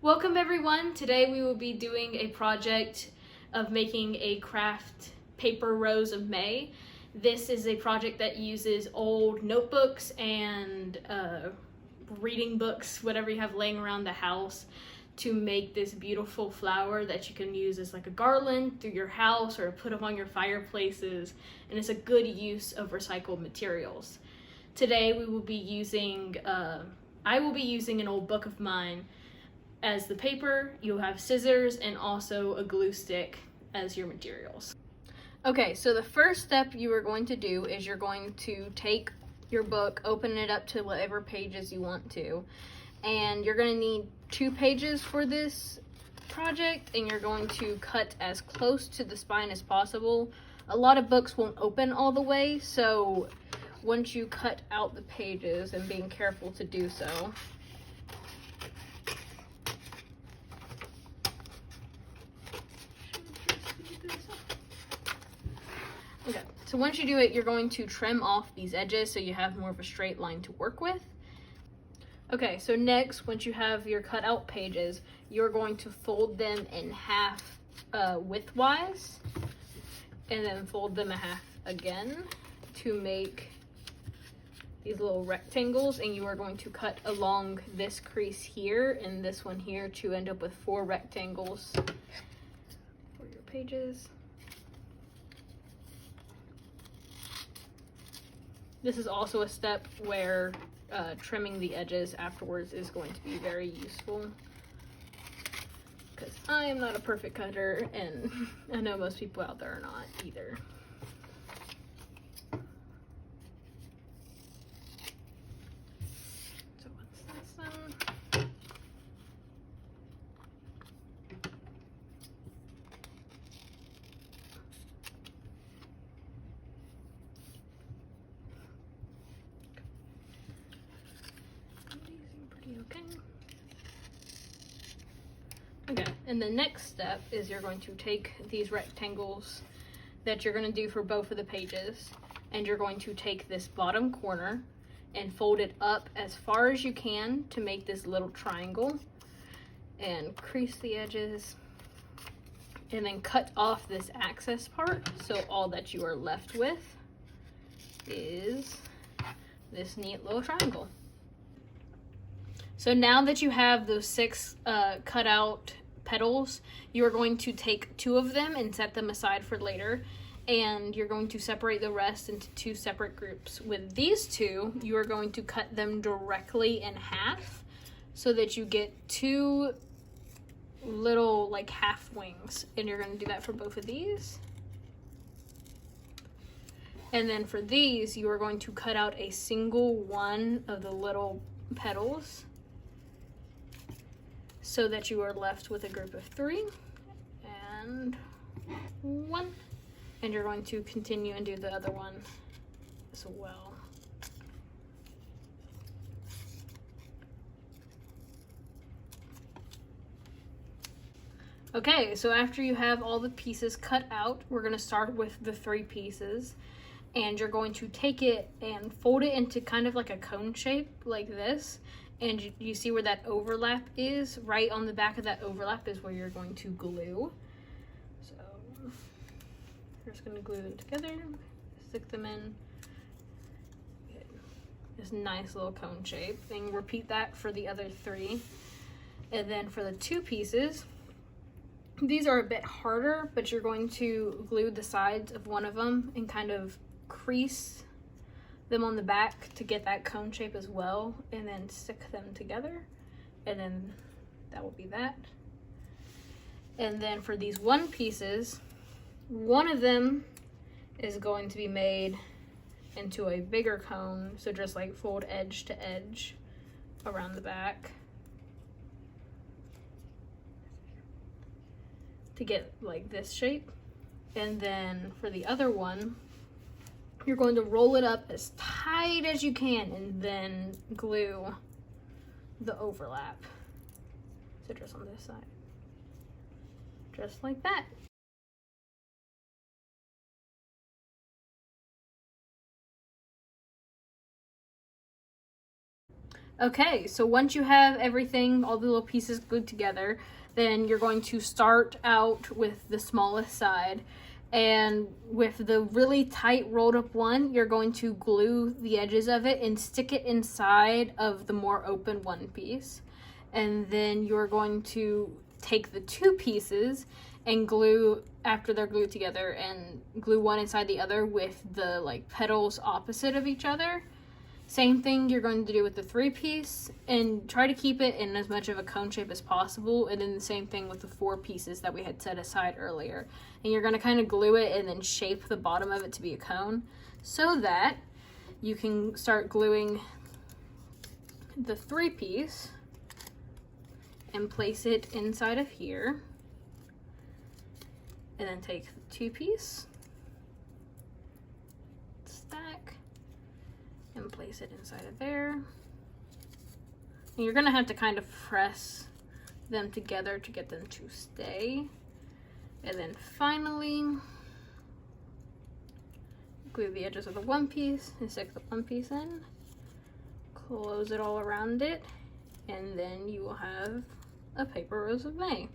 Welcome everyone. Today we will be doing a project of making a craft paper rose of May. This is a project that uses old notebooks and reading books, whatever you have laying around the house, to make this beautiful flower that you can use as like a garland through your house or put up on your fireplaces, and it's a good use of recycled materials. Today we will be using, I will be using an old book of mine as the paper. You'll have scissors and also a glue stick as your materials. Okay, so the first step you are going to do is you're going to take your book, open it up to whatever pages you want to, and you're going to need 2 pages for this project, and you're going to cut as close to the spine as possible. A lot of books won't open all the way, so once you cut out the pages, and being careful to do so, okay, so once you do it, you're going to trim off these edges so you have more of a straight line to work with. Okay, so next, once you have your cut out pages, you're going to fold them in half widthwise, and then fold them in half again to make these little rectangles, and you are going to cut along this crease here and this one here to end up with 4 rectangles for your pages. This is also a step where trimming the edges afterwards is going to be very useful, because I am not a perfect cutter, and I know most people out there are not either. So what's this then? Okay, and the next step is you're going to take these rectangles that you're going to do for both of the pages, and you're going to take this bottom corner and fold it up as far as you can to make this little triangle, and crease the edges, and then cut off this access part, so all that you are left with is this neat little triangle. So now that you have those 6 cut out petals, you are going to take 2 of them and set them aside for later, and you're going to separate the rest into 2 separate groups. With these 2, you are going to cut them directly in half so that you get 2 little like half wings, and you're going to do that for both of these. And then for these, you are going to cut out a single one of the little petals so that you are left with a group of 3 and 1, and you're going to continue and do the other one as well. Okay, so after you have all the pieces cut out, we're going to start with the 3 pieces, and you're going to take it and fold it into kind of like a cone shape like this. And you see where that overlap is? Right on the back of that overlap is where you're going to glue. So you're just going to glue them together, stick them in. Get this nice little cone shape. And repeat that for the other 3. And then for the 2 pieces, these are a bit harder, but you're going to glue the sides of one of them and kind of crease them on the back to get that cone shape as well, and then stick them together, and then that will be that. And then for these 1 pieces, one of them is going to be made into a bigger cone, so just like fold edge to edge around the back to get like this shape. And then for the other one, you're going to roll it up as tight as you can and then glue the overlap. So just on this side. Just like that. Okay, so once you have everything, all the little pieces glued together, then you're going to start out with the smallest side. And with the really tight rolled up one, you're going to glue the edges of it and stick it inside of the more open one piece. And then you're going to take the two pieces and glue, after they're glued together, and glue one inside the other with the like petals opposite of each other. Same thing you're going to do with the 3-piece, and try to keep it in as much of a cone shape as possible. And then the same thing with the 4 pieces that we had set aside earlier. And you're going to kind of glue it and then shape the bottom of it to be a cone, so that you can start gluing the 3-piece and place it inside of here. And then take the 2-piece, stack, and place it inside of there. And you're gonna have to kind of press them together to get them to stay. And then finally, glue the edges of the 1-piece and stick the 1-piece in. Close it all around it, and then you will have a paper rose of May.